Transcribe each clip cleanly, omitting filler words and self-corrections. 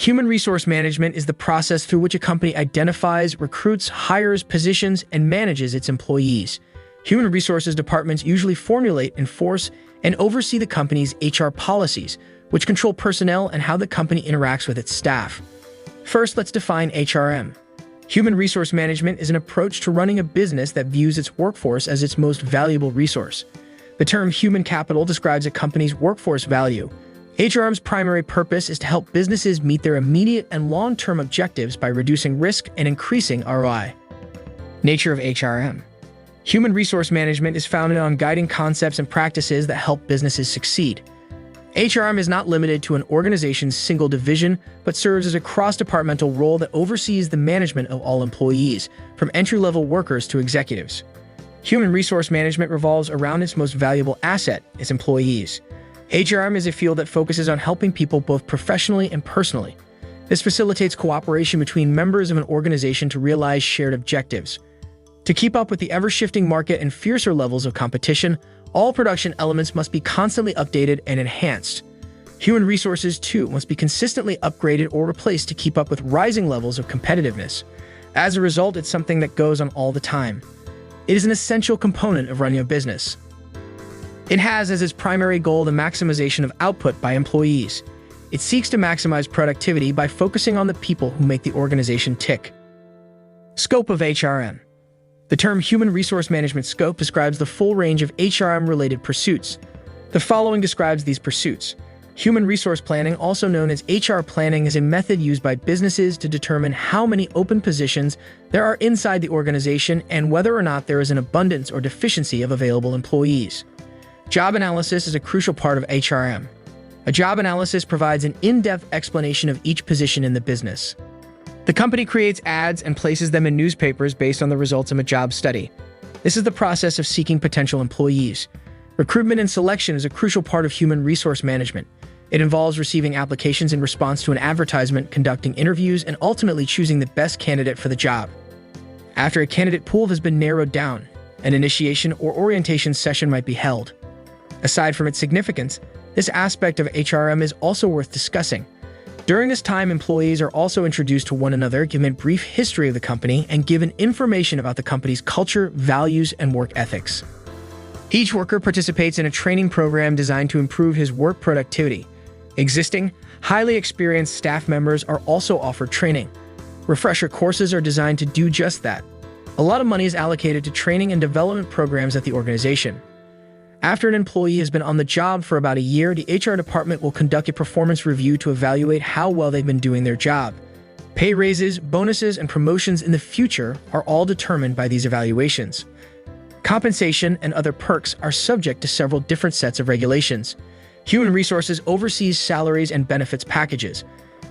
Human resource management is the process through which a company identifies, recruits, hires, positions, and manages its employees. Human resources departments usually formulate, enforce, and oversee the company's HR policies, which control personnel and how the company interacts with its staff. First, let's define HRM. Human resource management is an approach to running a business that views its workforce as its most valuable resource. The term human capital describes a company's workforce value. HRM's primary purpose is to help businesses meet their immediate and long-term objectives by reducing risk and increasing ROI. Nature of HRM. Human resource management is founded on guiding concepts and practices that help businesses succeed. HRM is not limited to an organization's single division, but serves as a cross-departmental role that oversees the management of all employees, from entry-level workers to executives. Human resource management revolves around its most valuable asset, its employees. HRM is a field that focuses on helping people both professionally and personally. This facilitates cooperation between members of an organization to realize shared objectives. To keep up with the ever-shifting market and fiercer levels of competition, all production elements must be constantly updated and enhanced. Human resources, too, must be consistently upgraded or replaced to keep up with rising levels of competitiveness. As a result, it's something that goes on all the time. It is an essential component of running a business. It has as its primary goal the maximization of output by employees. It seeks to maximize productivity by focusing on the people who make the organization tick. Scope of HRM. The term human resource management scope describes the full range of HRM-related pursuits. The following describes these pursuits. Human resource planning, also known as HR planning, is a method used by businesses to determine how many open positions there are inside the organization and whether or not there is an abundance or deficiency of available employees. Job analysis is a crucial part of HRM. A job analysis provides an in-depth explanation of each position in the business. The company creates ads and places them in newspapers based on the results of a job study. This is the process of seeking potential employees. Recruitment and selection is a crucial part of human resource management. It involves receiving applications in response to an advertisement, conducting interviews, and ultimately choosing the best candidate for the job. After a candidate pool has been narrowed down, an initiation or orientation session might be held. Aside from its significance, this aspect of HRM is also worth discussing. During this time, employees are also introduced to one another, given a brief history of the company, and given information about the company's culture, values, and work ethics. Each worker participates in a training program designed to improve his work productivity. Existing, highly experienced staff members are also offered training. Refresher courses are designed to do just that. A lot of money is allocated to training and development programs at the organization. After an employee has been on the job for about a year, the HR department will conduct a performance review to evaluate how well they've been doing their job. Pay raises, bonuses, and promotions in the future are all determined by these evaluations. Compensation and other perks are subject to several different sets of regulations. Human resources oversees salaries and benefits packages.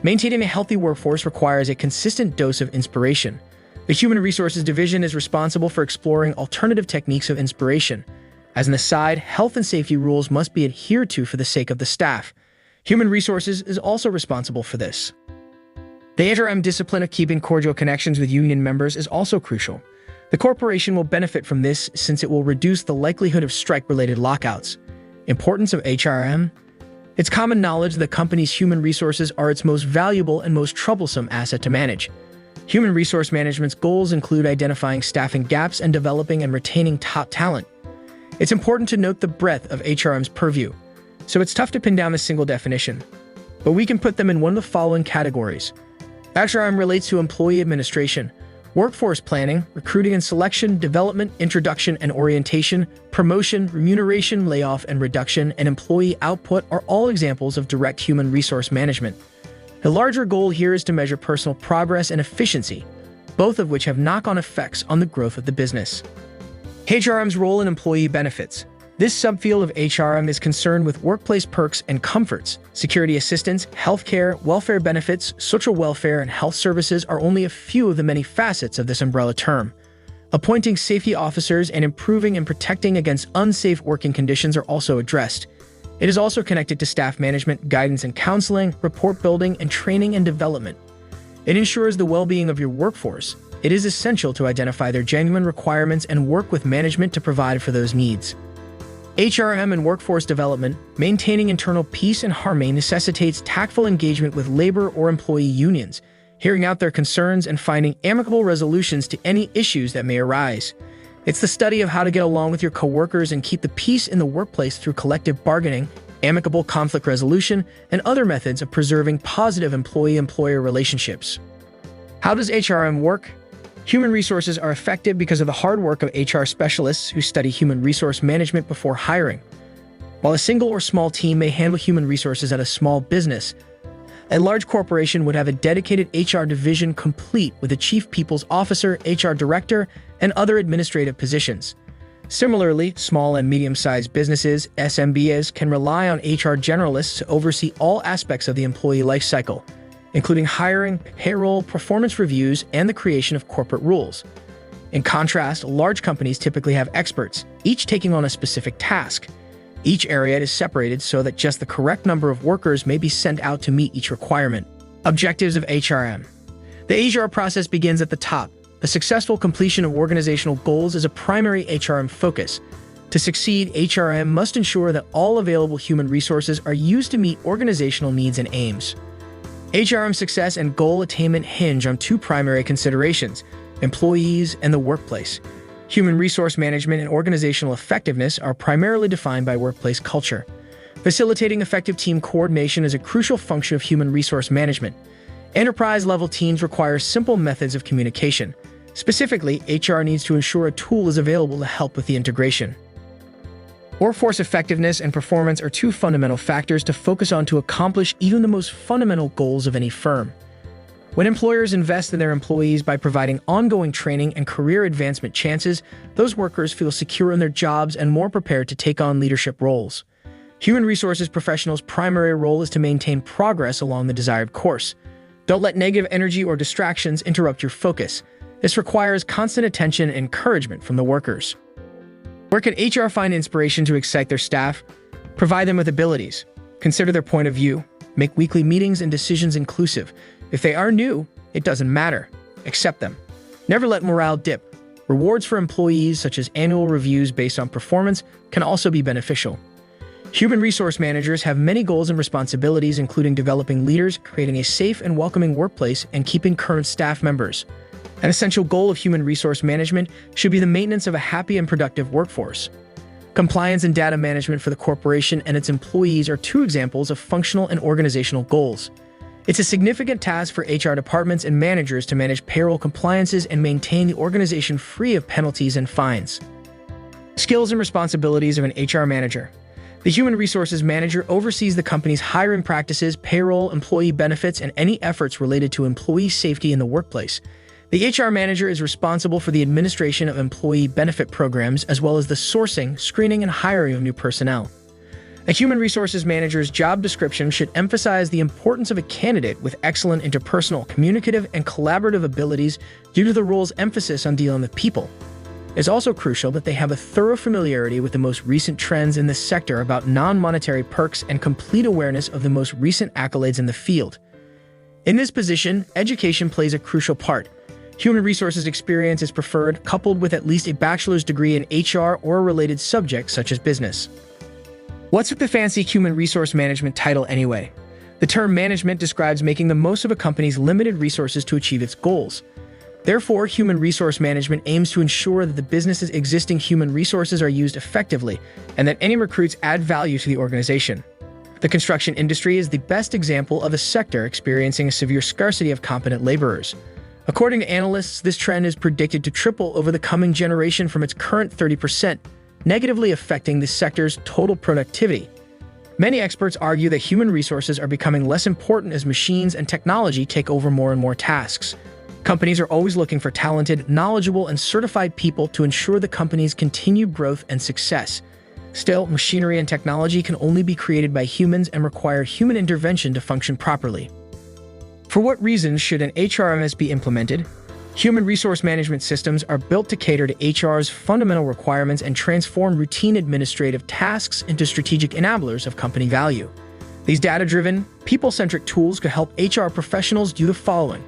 Maintaining a healthy workforce requires a consistent dose of inspiration. The Human Resources Division is responsible for exploring alternative techniques of inspiration. As an aside, health and safety rules must be adhered to for the sake of the staff. Human Resources is also responsible for this. The HRM discipline of keeping cordial connections with union members is also crucial. The corporation will benefit from this since it will reduce the likelihood of strike-related lockouts. Importance of HRM. It's common knowledge that companies' human resources are its most valuable and most troublesome asset to manage. Human resource management's goals include identifying staffing gaps and developing and retaining top talent. It's important to note the breadth of HRM's purview, so it's tough to pin down a single definition. But we can put them in one of the following categories. HRM relates to employee administration, workforce planning, recruiting and selection, development, introduction and orientation, promotion, remuneration, layoff and reduction, and employee output are all examples of direct human resource management. The larger goal here is to measure personal progress and efficiency, both of which have knock-on effects on the growth of the business. HRM's role in employee benefits. This subfield of HRM is concerned with workplace perks and comforts. Security assistance, healthcare, welfare benefits, social welfare, and health services are only a few of the many facets of this umbrella term. Appointing safety officers and improving and protecting against unsafe working conditions are also addressed. It is also connected to staff management, guidance and counseling, report building, and training and development. It ensures the well-being of your workforce. It is essential to identify their genuine requirements and work with management to provide for those needs. HRM and workforce development, maintaining internal peace and harmony necessitates tactful engagement with labor or employee unions, hearing out their concerns and finding amicable resolutions to any issues that may arise. It's the study of how to get along with your coworkers and keep the peace in the workplace through collective bargaining, amicable conflict resolution, and other methods of preserving positive employee-employer relationships. How does HRM work? Human resources are effective because of the hard work of HR specialists who study human resource management before hiring. While a single or small team may handle human resources at a small business, a large corporation would have a dedicated HR division complete with a chief people's officer, HR director, and other administrative positions. Similarly, small and medium-sized businesses, SMBs, can rely on HR generalists to oversee all aspects of the employee life cycle, including hiring, payroll, performance reviews, and the creation of corporate rules. In contrast, large companies typically have experts, each taking on a specific task. Each area is separated so that just the correct number of workers may be sent out to meet each requirement. Objectives of HRM. The HR process begins at the top. The successful completion of organizational goals is a primary HRM focus. To succeed, HRM must ensure that all available human resources are used to meet organizational needs and aims. HRM success and goal attainment hinge on two primary considerations: employees and the workplace. Human resource management and organizational effectiveness are primarily defined by workplace culture. Facilitating effective team coordination is a crucial function of human resource management. Enterprise-level teams require simple methods of communication. Specifically, HR needs to ensure a tool is available to help with the integration. Workforce effectiveness and performance are two fundamental factors to focus on to accomplish even the most fundamental goals of any firm. When employers invest in their employees by providing ongoing training and career advancement chances, those workers feel secure in their jobs and more prepared to take on leadership roles. Human resources professionals' primary role is to maintain progress along the desired course. Don't let negative energy or distractions interrupt your focus. This requires constant attention and encouragement from the workers. Where can HR find inspiration to excite their staff? Provide them with abilities. Consider their point of view. Make weekly meetings and decisions inclusive. If they are new, it doesn't matter. Accept them. Never let morale dip. Rewards for employees, such as annual reviews based on performance, can also be beneficial. Human resource managers have many goals and responsibilities, including developing leaders, creating a safe and welcoming workplace, and keeping current staff members. An essential goal of human resource management should be the maintenance of a happy and productive workforce. Compliance and data management for the corporation and its employees are two examples of functional and organizational goals. It's a significant task for HR departments and managers to manage payroll compliances and maintain the organization free of penalties and fines. Skills and responsibilities of an HR manager. The human resources manager oversees the company's hiring practices, payroll, employee benefits, and any efforts related to employee safety in the workplace. The HR manager is responsible for the administration of employee benefit programs as well as the sourcing, screening, and hiring of new personnel. A human resources manager's job description should emphasize the importance of a candidate with excellent interpersonal, communicative, and collaborative abilities due to the role's emphasis on dealing with people. It's also crucial that they have a thorough familiarity with the most recent trends in this sector about non-monetary perks and complete awareness of the most recent accolades in the field. In this position, education plays a crucial part. Human resources experience is preferred, coupled with at least a bachelor's degree in HR or a related subject such as business. What's with the fancy human resource management title anyway? The term management describes making the most of a company's limited resources to achieve its goals. Therefore, human resource management aims to ensure that the business's existing human resources are used effectively and that any recruits add value to the organization. The construction industry is the best example of a sector experiencing a severe scarcity of competent laborers. According to analysts, this trend is predicted to triple over the coming generation from its current 30%, negatively affecting the sector's total productivity. Many experts argue that human resources are becoming less important as machines and technology take over more and more tasks. Companies are always looking for talented, knowledgeable, and certified people to ensure the company's continued growth and success. Still, machinery and technology can only be created by humans and require human intervention to function properly. For what reasons should an HRMS be implemented? Human resource management systems are built to cater to HR's fundamental requirements and transform routine administrative tasks into strategic enablers of company value. These data-driven, people-centric tools could help HR professionals do the following: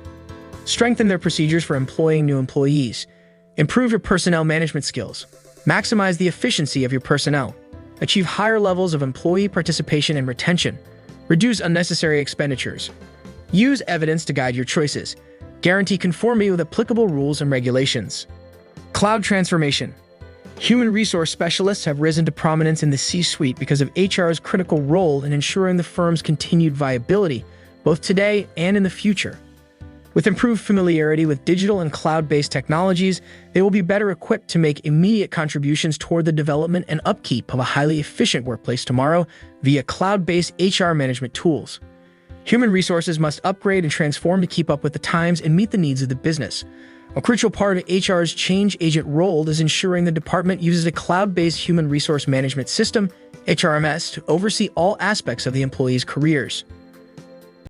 strengthen their procedures for employing new employees, improve your personnel management skills, maximize the efficiency of your personnel, achieve higher levels of employee participation and retention, reduce unnecessary expenditures. Use evidence to guide your choices. Guarantee conformity with applicable rules and regulations. Cloud transformation. Human resource specialists have risen to prominence in the C-suite because of HR's critical role in ensuring the firm's continued viability, both today and in the future. With improved familiarity with digital and cloud-based technologies, they will be better equipped to make immediate contributions toward the development and upkeep of a highly efficient workplace tomorrow via cloud-based HR management tools. Human resources must upgrade and transform to keep up with the times and meet the needs of the business. A crucial part of HR's change agent role is ensuring the department uses a cloud-based human resource management system, HRMS, to oversee all aspects of the employees' careers.